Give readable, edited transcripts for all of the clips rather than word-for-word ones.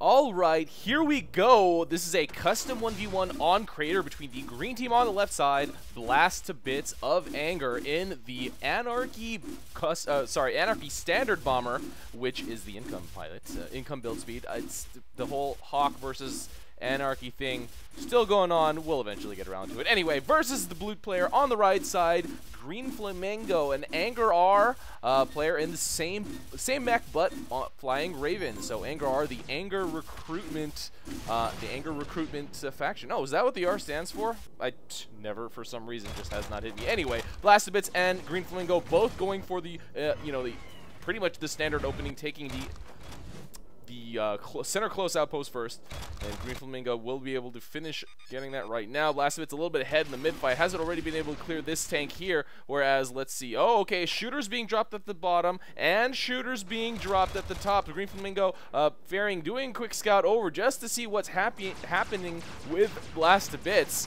Alright, here we go. This is a custom 1v1 on Crater between the green team on the left side, BlastToBits of Anger in the Anarchy Standard Bomber, which is the income pilot, income build speed. It's the whole Hawk versus Anarchy thing still going on. We'll eventually get around to it. Anyway, versus the blue player on the right side, GreenFlamingo, an Anger R player in the same mech, but flying Raven. So Anger R, the Anger recruitment faction. Oh, is that what the R stands for? I never, for some reason, just has not hit me. Anyway, BlastToBits and GreenFlamingo both going for the pretty much the standard opening, taking the center close outpost first, and GreenFlamingo will be able to finish getting that right now. BlastToBits a little bit ahead in the mid fight, hasn't already been able to clear this tank here, whereas let's see, oh okay, shooters being dropped at the bottom and shooters being dropped at the top. GreenFlamingo doing quick scout over just to see what's happening with BlastToBits,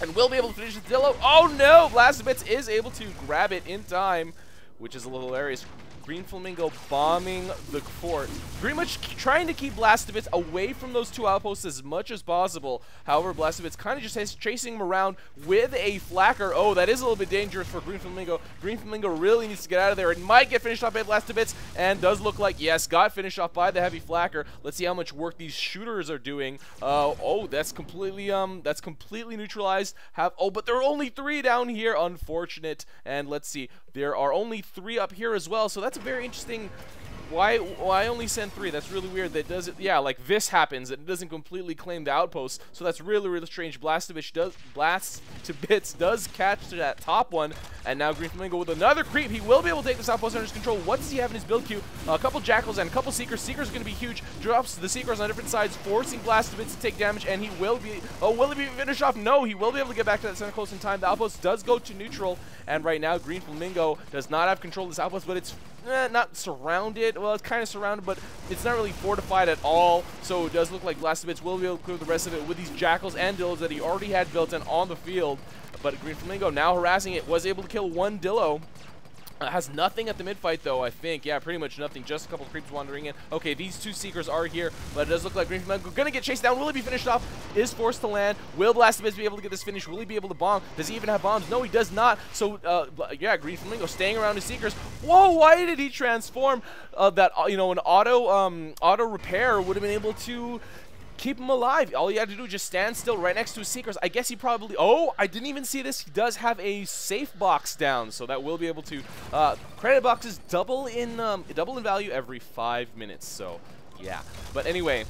and will be able to finish the Dillo. Oh no, BlastToBits is able to grab it in time, which is a little hilarious. GreenFlamingo bombing the fort, pretty much trying to keep BlastToBits away from those two outposts as much as possible. However, BlastToBits kind of just chasing him around with a flacker. Oh, that is a little bit dangerous for GreenFlamingo. GreenFlamingo really needs to get out of there. It might get finished off by BlastToBits, and does look like, yes, got finished off by the heavy flacker. Let's see how much work these shooters are doing. Oh, that's completely neutralized. But there are only 3 down here, unfortunate. And let's see, there are only 3 up here as well, so that's very interesting. Why only send 3? That's really weird. That does it. Yeah, like this happens. It doesn't completely claim the outpost, so that's really strange. BlastToBits does catch that top one, and now GreenFlamingo with another creep. He will be able to take this outpost under his control. What does he have in his build queue? A couple jackals and a couple seekers. Seekers are going to be huge. Drops the seekers on different sides, forcing BlastToBits to take damage, and he will be. Oh, will he be finished off? No, he will be able to get back to that center close in time. The outpost does go to neutral, and right now GreenFlamingo does not have control of this outpost, but it's not surrounded. Well, it's kind of surrounded, but it's not really fortified at all. So it does look like BlastToBits will be able to clear the rest of it with these jackals and dillos that he already had built in on the field. But GreenFlamingo now harassing it, was able to kill 1 dillo. Has nothing at the mid-fight, though, I think. Yeah, pretty much nothing. Just a couple creeps wandering in. Okay, these 2 seekers are here, but it does look like GreenFlamingo gonna get chased down. Will he be finished off? Is forced to land. Will BlastToBits be able to get this finish? Will he be able to bomb? Does he even have bombs? No, he does not. So, yeah, GreenFlamingo staying around his seekers. Whoa, why did he transform? An auto repair would have been able to keep him alive. All you had to do is just stand still right next to his seekers. I guess he probably... Oh, I didn't even see this. He does have a safe box down, so that will be able to... credit boxes double in value every 5 minutes, so yeah. But anyway,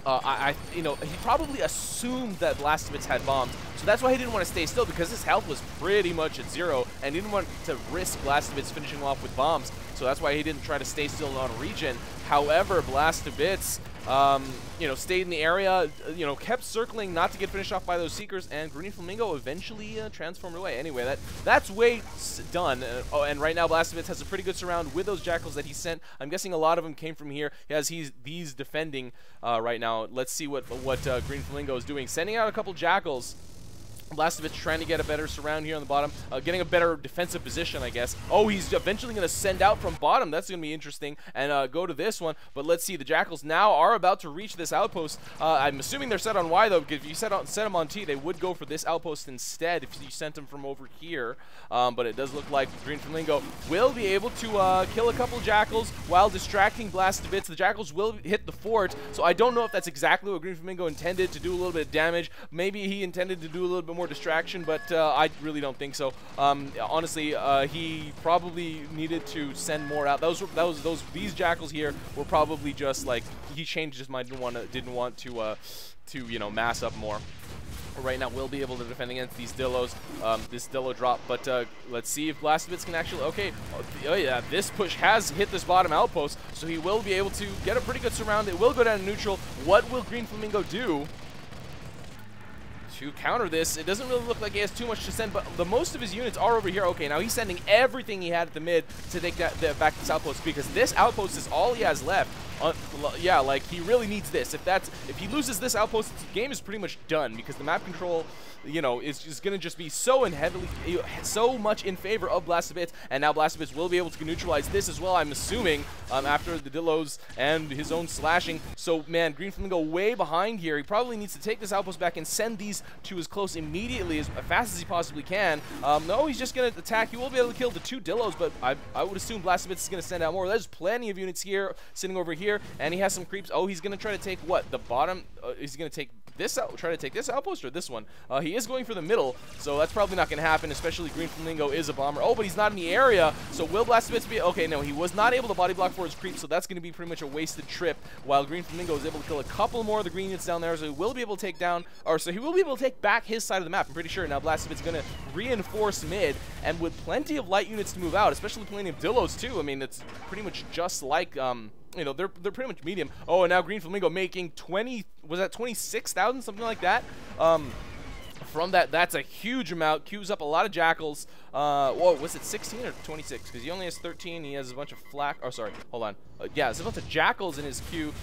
he probably assumed that BlastToBits had bombs, so that's why he didn't want to stay still, because his health was pretty much at 0, and he didn't want to risk BlastToBits finishing off with bombs, so that's why he didn't try to stay still on regen. However, BlastToBits stayed in the area, kept circling not to get finished off by those seekers, and GreenFlamingo eventually transformed away. Anyway, that's way done. And right now BlastToBits has a pretty good surround with those jackals that he sent. I'm guessing a lot of them came from here, as he's defending right now. Let's see what GreenFlamingo is doing. Sending out a couple jackals. BlastToBits trying to get a better surround here on the bottom, getting a better defensive position, I guess. Oh, he's eventually going to send out from bottom. That's going to be interesting, and go to this one. But let's see, the jackals now are about to reach this outpost. I'm assuming they're set on Y, though, because if you set them on T, they would go for this outpost instead if you sent them from over here. But it does look like GreenFlamingo will be able to kill a couple jackals while distracting BlastToBits. The jackals will hit the fort, so I don't know if that's exactly what GreenFlamingo intended, to do a little bit of damage. Maybe he intended to do a little bit more distraction, but I really don't think so. Honestly, he probably needed to send more out. These jackals here were probably just like, he changed his mind, didn't want to mass up more. Right now we'll be able to defend against these dillos, this dillo drop, but let's see if BlastToBits can actually... Okay, oh yeah, this push has hit this bottom outpost, so he will be able to get a pretty good surround. It will go down to neutral. What will GreenFlamingo do to counter this? It doesn't really look like he has too much to send, but the most of his units are over here. Okay, now he's sending everything he had at the mid to take back this outpost, because this outpost is all he has left. yeah, like he really needs this. If he loses this outpost, the game is pretty much done because the map control, you know, is just gonna just be so so much in favor of BlastToBits, and now BlastToBits will be able to neutralize this as well, I'm assuming, after the Dillos and his own slashing. So man, GreenFlamingo way behind here. He probably needs to take this outpost back and send these to as close immediately as fast as he possibly can. No, he's just gonna attack. He will be able to kill the 2 Dillos, but I would assume BlastToBits is gonna send out more. There's plenty of units here sitting over here, and he has some creeps. Oh, he's gonna try to take what? The bottom? Is he gonna take this out? Try to take this outpost or this one? He is going for the middle, so that's probably not gonna happen. Especially GreenFlamingo is a bomber. Oh, but he's not in the area. So will BlastToBits be okay? No, he was not able to body block for his creep, so that's gonna be pretty much a wasted trip. While GreenFlamingo is able to kill a couple more of the green units down there, so he will be able to take down, or so he will be able to take back his side of the map. I'm pretty sure now BlastToBits gonna reinforce mid, and with plenty of light units to move out, especially plenty of Dillos too. I mean, it's pretty much just like you know, they're pretty much medium. Oh, and now GreenFlamingo making 20, was that 26,000, something like that? From that, that's a huge amount. Queues up a lot of Jackals. Whoa, was it 16 or 26? Because he only has 13. He has a bunch of flak. Oh, sorry. Hold on. Yeah, there's a bunch of Jackals in his queue.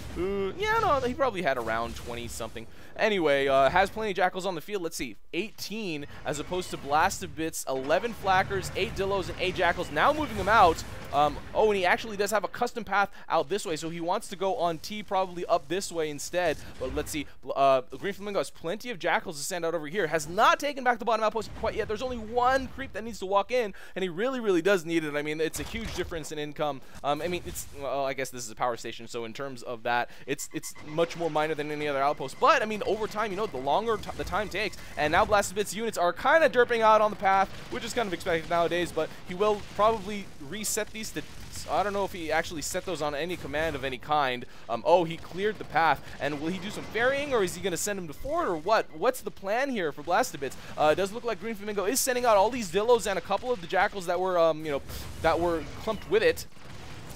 Yeah, no, he probably had around 20 something. Anyway, has plenty of Jackals on the field. Let's see, 18 as opposed to BlastToBits, 11 Flackers, 8 Dillos, and 8 Jackals. Now moving them out. Oh, and he actually does have a custom path out this way, so he wants to go on T, probably up this way instead. But let's see, GreenFlamingo has plenty of Jackals to send out over here. Has not taken back the bottom outpost quite yet. There's only one creep that needs to walk in, and he really, really does need it. I mean, it's a huge difference in income. I mean, it's, well, I guess this is a power station, so in terms of that, it's much more minor than any other outpost. But I mean, over time, you know, the longer the time takes, and now BlastToBits units are kind of derping out on the path, which is kind of expected nowadays. But he will probably reset these to, I don't know if he actually set those on any command of any kind. Oh, he cleared the path, and will he do some ferrying, or is he going to send him to forward, or what? What's the plan here for BlastToBits? It does look like GreenFlamingo is sending out all these Dillos and a couple of the Jackals that were, you know, that were clumped with it.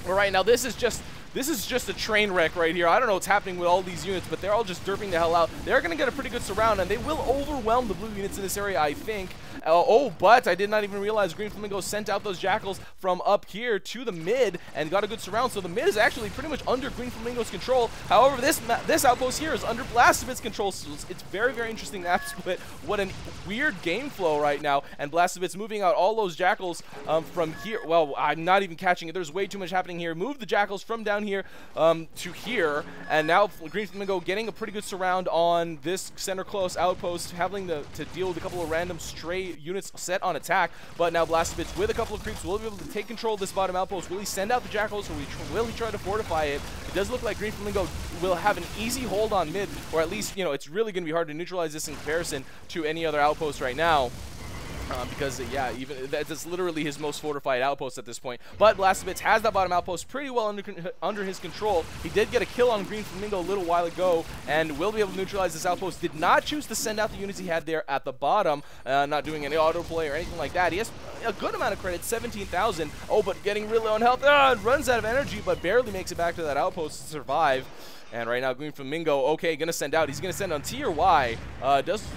All right, now this is just a train wreck right here. I don't know what's happening with all these units, but they're all just derping the hell out. They're going to get a pretty good surround, and they will overwhelm the blue units in this area, I think. Oh, but I did not even realize GreenFlamingo sent out those Jackals from up here to the mid and got a good surround. So the mid is actually pretty much under GreenFlamingo's control. However, this outpost here is under BlastToBits' control. So it's very, very interesting map split. What a weird game flow right now. And BlastToBits moving out all those Jackals from here. Well, I'm not even catching it. There's way too much happening here. Move the Jackals from down here to here, and now GreenFlamingo getting a pretty good surround on this center close outpost, having to deal with a couple of random stray units set on attack. But now BlastToBits with a couple of creeps will be able to take control of this bottom outpost. Will he send out the Jackals, or will he try to fortify it? It does look like GreenFlamingo will have an easy hold on mid, or at least, you know, it's really going to be hard to neutralize this in comparison to any other outpost right now. Because, yeah, even that's literally his most fortified outpost at this point. But BlastToBits has that bottom outpost pretty well under his control. He did get a kill on GreenFlamingo a little while ago, and will be able to neutralize this outpost. Did not choose to send out the units he had there at the bottom, not doing any autoplay or anything like that. He has a good amount of credit, 17,000. Oh, but getting really low on health. Runs out of energy, but barely makes it back to that outpost to survive. And right now, GreenFlamingo, okay, gonna send out. He's gonna send on T or Y.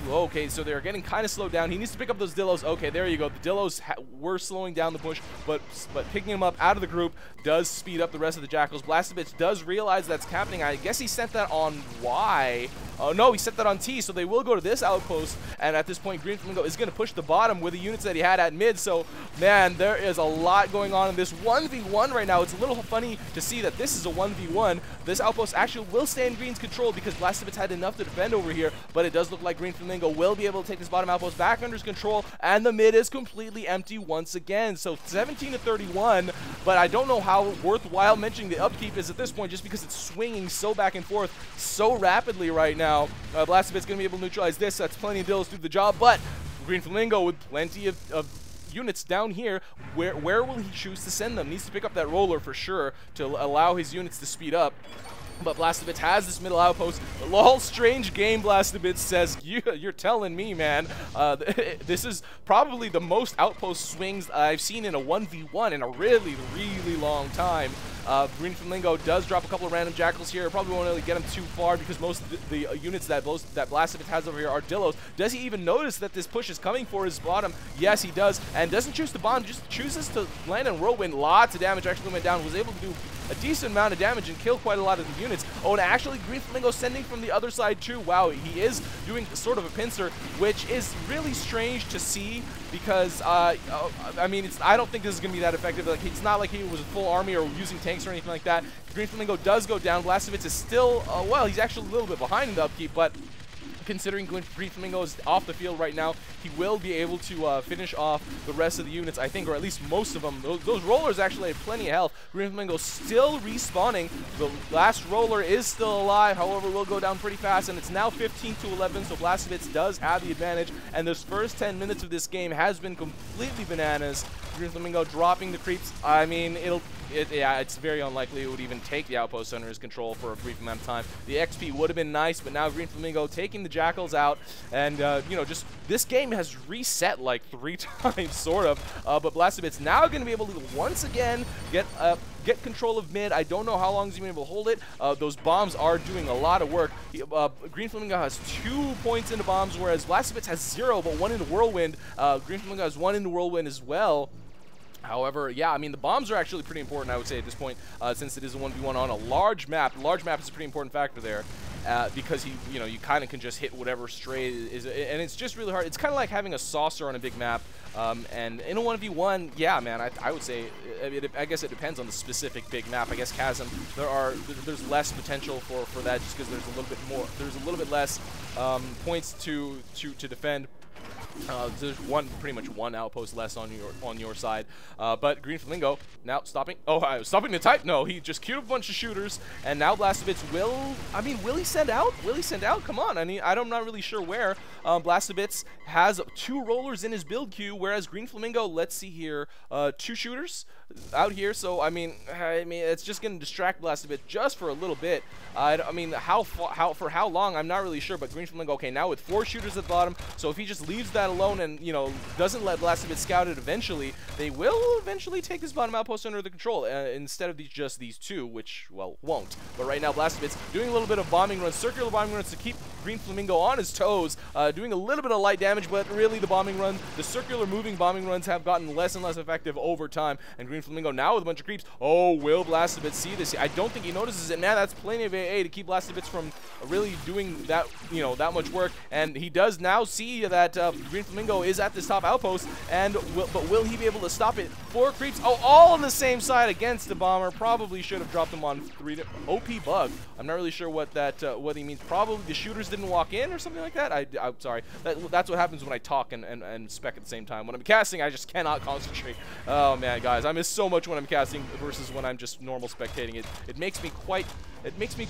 Okay, so they're getting kind of slowed down. He needs to pick up those Dillos. Okay, there you go. The Dillos were slowing down the push, but picking them up out of the group does speed up the rest of the Jackals. BlastToBits does realize that's happening. I guess he sent that on Y. Oh, no, he set that on T, so they will go to this outpost. And at this point, GreenFlamingo is going to push the bottom with the units that he had at mid. So, man, there is a lot going on in this 1v1 right now. It's a little funny to see that this is a 1v1. This outpost actually will stay in Green's control because BlastToBits had enough to defend over here. But it does look like GreenFlamingo will be able to take this bottom outpost back under his control. And the mid is completely empty once again. So, 17 to 31. But I don't know how worthwhile mentioning the upkeep is at this point, just because it's swinging so back and forth so rapidly right now. BlastToBits going to be able to neutralize this. That's plenty of Dillos to do the job, but GreenFlamingo with plenty of units down here, where will he choose to send them? Needs to pick up that roller for sure to allow his units to speed up. But BlastToBits has this middle outpost. Lol, strange game, BlastToBits says. You're telling me, man. This is probably the most outpost swings I've seen in a 1v1 in a really, really long time. GreenFlamingo does drop a couple of random Jackals here. Probably won't really get him too far because most of the units that BlastToBits has over here are Dillos. Does he even notice that this push is coming for his bottom? Yes, he does. And doesn't choose to bomb, just chooses to land on Whirlwind. Lots of damage actually went down. Was able to do a decent amount of damage and kill quite a lot of the units. Oh, and actually GreenFlamingo sending from the other side too. Wow, he is doing sort of a pincer, which is really strange to see because, I mean, I don't think this is going to be that effective. Like, it's not like he was a full army or using tanks or anything like that. GreenFlamingo does go down. BlastToBits is still, well, he's actually a little bit behind in the upkeep, but considering GreenFlamingo is off the field right now, he will be able to finish off the rest of the units, I think, or at least most of them. Those rollers actually have plenty of health. GreenFlamingo still respawning. The last roller is still alive, however, will go down pretty fast, and it's now 15-11, so BlastToBits does have the advantage, and this first 10 minutes of this game has been completely bananas. GreenFlamingo dropping the creeps. I mean, yeah, it's very unlikely it would even take the outpost under his control for a brief amount of time. The XP would have been nice, but now GreenFlamingo taking the Jackals out, and you know, just this game has reset like 3 times, sort of. But BlastToBits now going to be able to once again get control of mid. I don't know how long he's going to be able to hold it. Those bombs are doing a lot of work. GreenFlamingo has 2 points into bombs, whereas BlastToBits has 0, but 1 into Whirlwind. GreenFlamingo has 1 into Whirlwind as well. However, yeah, I mean, the bombs are actually pretty important, I would say, at this point, since it is a 1v1 on a large map. The large map is a pretty important factor there, because you know, you kind of can just hit whatever stray is, and it's just really hard. It's kind of like having a saucer on a big map, and in a 1v1, yeah, man, I would say, I guess it depends on the specific big map. I guess Chasm, there's less potential for that, just because there's a little bit less points to defend. There's pretty much one outpost less on your side, but GreenFlamingo now stopping. Oh, I was stopping the type. No, he just queued up a bunch of shooters, and now BlastToBits will. I mean, will he send out? Will he send out? Come on. I mean, I'm not really sure where. BlastToBits has 2 rollers in his build queue, whereas GreenFlamingo, let's see here, 2 shooters out here. So I mean, it's just going to distract BlastToBits just for a little bit. I mean, for how long? I'm not really sure. But GreenFlamingo, okay, now with 4 shooters at the bottom. So if he just leaves that alone and, you know, doesn't let BlastToBits scout it eventually, they will eventually take this bottom outpost under the control instead of just these 2, which, well, won't. But right now BlastToBits doing a little bit of bombing runs, circular bombing runs to keep GreenFlamingo on his toes, doing a little bit of light damage, but really the circular moving bombing runs have gotten less and less effective over time, and GreenFlamingo now with a bunch of creeps. Oh, will BlastToBits see this? I don't think he notices it. Man, that's plenty of AA to keep BlastToBits from really doing that, you know, that much work, and he does now see that GreenFlamingo is at this top outpost, and but will he be able to stop it? 4 creeps, oh, all on the same side against the bomber. Probably should have dropped him on 3. OP bug. I'm not really sure what what he means. Probably the shooters didn't walk in or something like that. I'm sorry. That's what happens when I talk and spec at the same time. When I'm casting, I just cannot concentrate. Oh man, guys, I miss so much when I'm casting versus when I'm just normal spectating. It makes me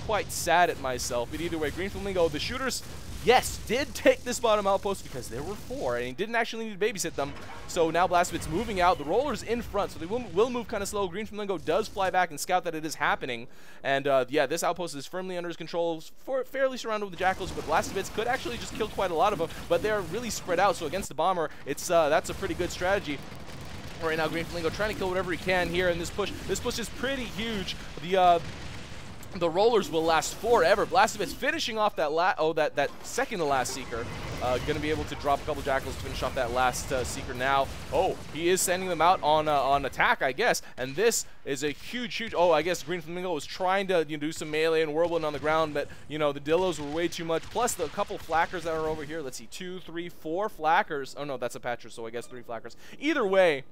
quite sad at myself. But either way, GreenFlamingo, the shooters, yes, did take this bottom outpost because there were 4, and he didn't actually need to babysit them. So now BlastToBits moving out. The roller's in front, so they will move kind of slow. GreenFlamingo does fly back and scout that it is happening. And yeah, this outpost is firmly under his control, fairly surrounded with the Jackals, but BlastToBits could actually just kill quite a lot of them, but they're really spread out, so against the bomber, that's a pretty good strategy. Right now, GreenFlamingo trying to kill whatever he can here in this push. This push is pretty huge. The rollers will last forever. BlastToBits finishing off that second to last Seeker. Gonna be able to drop a couple Jackals to finish off that last Seeker now. Oh, he is sending them out on attack, I guess. And this is a huge. Oh, I guess GreenFlamingo was trying to do some melee and whirlwind on the ground, but you know the Dillos were way too much. Plus the couple flackers that are over here. Let's see, 2, 3, 4 flackers. Oh no, that's a patcher, so I guess 3 flackers. Either way.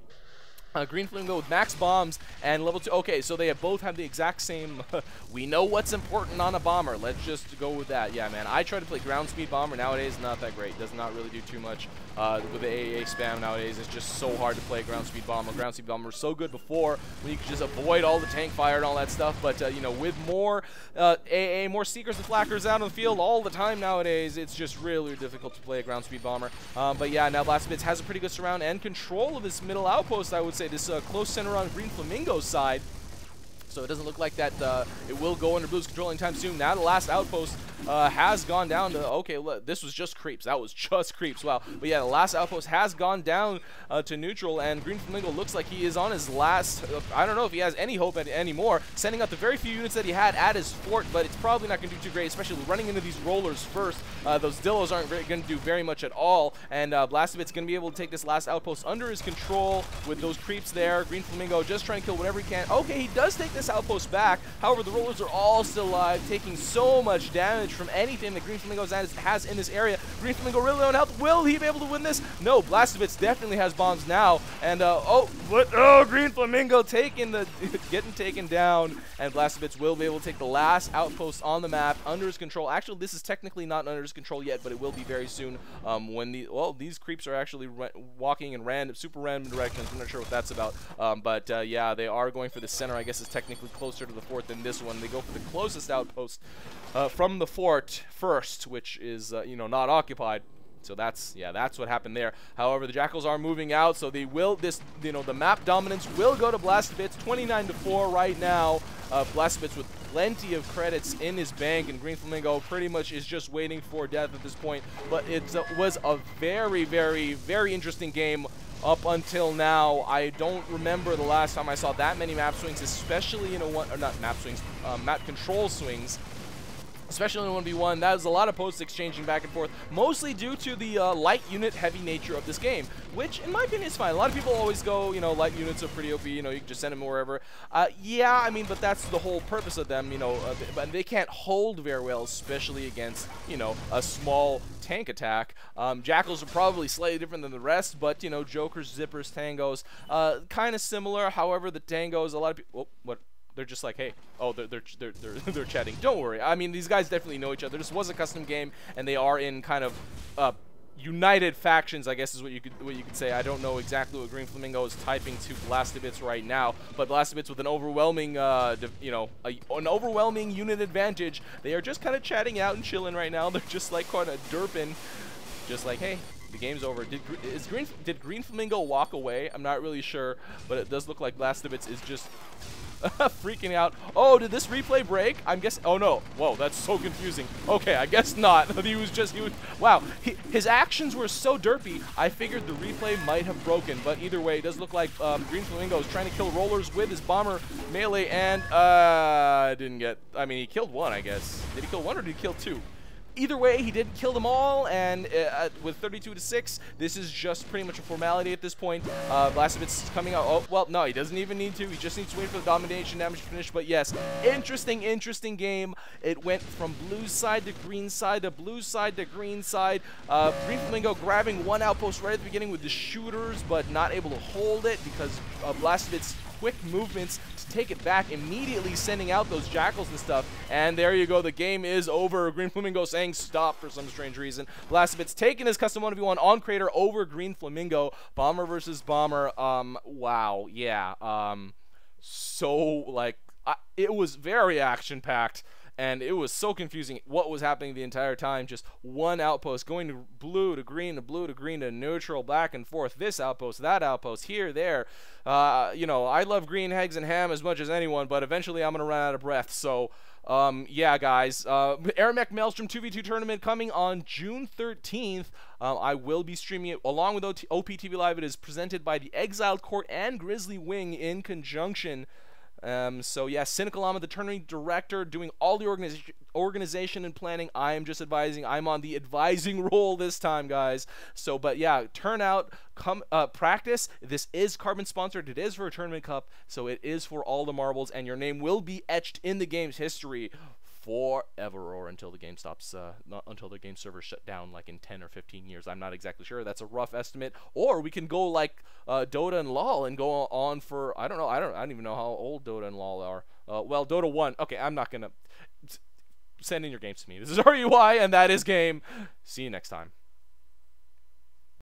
GreenFlamingo with max bombs and level 2. Okay, so they both have the exact same. We know what's important on a bomber. Let's just go with that. Yeah, man. I try to play ground speed bomber nowadays. Not that great. Does not really do too much with the AAA spam nowadays. It's just so hard to play ground speed bomber. Ground speed bomber was so good before when you could just avoid all the tank fire and all that stuff. But you know, with more AA, more seekers and flackers out on the field all the time nowadays, it's just really difficult to play a ground speed bomber. But yeah, now BlastToBits has a pretty good surround and control of this middle outpost. I would say this close center on GreenFlamingo's side. So it doesn't look like that it will go under Blue's control anytime soon. Now the last outpost has gone down to, okay, look, this was just creeps. That was just creeps. Wow. But yeah, the last outpost has gone down to neutral, and GreenFlamingo looks like he is on his last, I don't know if he has any hope anymore, sending out the very few units that he had at his fort, but it's probably not going to do too great, especially running into these rollers first. Those Dillos aren't going to do very much at all, and BlastToBits going to be able to take this last outpost under his control with those creeps there. GreenFlamingo just trying to kill whatever he can. Okay, he does take this outpost back. However, the rollers are all still alive, taking so much damage from anything that GreenFlamingo has in this area. GreenFlamingo really low on health. Will he be able to win this? No, BlastToBits definitely has bombs now, and GreenFlamingo getting taken down, and BlastToBits will be able to take the last outpost on the map under his control. Actually, this is technically not under his control yet, but it will be very soon when these creeps are actually walking in super random directions. I'm not sure what that's about, but yeah, they are going for the center. I guess is technically closer to the fort than this one. They go for the closest outpost from the fort first, which is not occupied. So that's what happened there. However, the Jackals are moving out, so they will the map dominance will go to BlastToBits 29-4 right now. BlastToBits with plenty of credits in his bank, and GreenFlamingo pretty much is just waiting for death at this point. But it was a very, very, very interesting game up until now. I don't remember the last time I saw that many map swings, especially in map control swings. Especially in 1v1, that was a lot of posts exchanging back and forth, mostly due to the light unit heavy nature of this game, which in my opinion is fine. A lot of people always go, light units are pretty OP, you can just send them wherever. Yeah, I mean, but that's the whole purpose of them, but they can't hold very well, especially against, a small tank attack. Jackals are probably slightly different than the rest, but, Jokers, Zippers, Tangos, kind of similar. However, the Tangos, a lot of people, what? They're just like, hey, they're chatting. Don't worry. I mean, these guys definitely know each other. This was a custom game, and they are in kind of united factions, I guess is what you could say. I don't know exactly what GreenFlamingo is typing to BlastToBits right now, but BlastToBits with an overwhelming, an overwhelming unit advantage. They are just kind of chatting out and chilling right now. They're just like kind of derping, just like, hey, the game's over. Did GreenFlamingo walk away? I'm not really sure, but it does look like BlastToBits is just freaking out. Oh, did this replay break? I'm guessing. Oh no. Whoa, that's so confusing. Okay, I guess not. Wow. His actions were so derpy, I figured the replay might have broken. But either way, it does look like GreenFlamingo is trying to kill rollers with his bomber melee, and didn't get. I mean, he killed one, I guess. Did he kill one or did he kill two? Either way, he didn't kill them all, and with 32-6, this is just pretty much a formality at this point. BlastToBits is coming out. Oh, well, no, he doesn't even need to. He just needs to wait for the domination damage to finish. But yes, interesting game. It went from blue side to green side to blue side to green side. GreenFlamingo grabbing one outpost right at the beginning with the shooters, but not able to hold it because BlastToBits' quick movements to take it back, immediately sending out those Jackals and stuff. And there you go, the game is over. GreenFlamingo saying stop for some strange reason. BlastToBits taking his custom 1v1 on Crater over GreenFlamingo. Bomber versus Bomber. Wow, yeah. So, like, it was very action-packed. And it was so confusing what was happening the entire time. Just one outpost going to blue to green to blue to green to neutral, back and forth. This outpost, that outpost, here, there. I love green eggs and ham as much as anyone, but eventually I'm going to run out of breath. So, yeah, guys. AirMech Maelstrom 2v2 tournament coming on June 13th. I will be streaming it along with OPTV Live. It is presented by the Exiled Court and Grizzly Wing in conjunction. So yeah, Cynicalama, the tournament director, doing all the organization and planning. I am just advising. I'm on the advising role this time, guys. So, but yeah, turn out, come, practice. This is Carbon sponsored. It is for a tournament cup, so it is for all the marbles, and your name will be etched in the game's history forever, or until the game stops, until the game server shut down, like in 10 or 15 years. I'm not exactly sure. That's a rough estimate. Or we can go like Dota and LoL and go on for, I don't know. I don't even know how old Dota and LoL are. Well, Dota 1. Okay, I'm not gonna send in your games to me. This is RUI, and that is game. See you next time.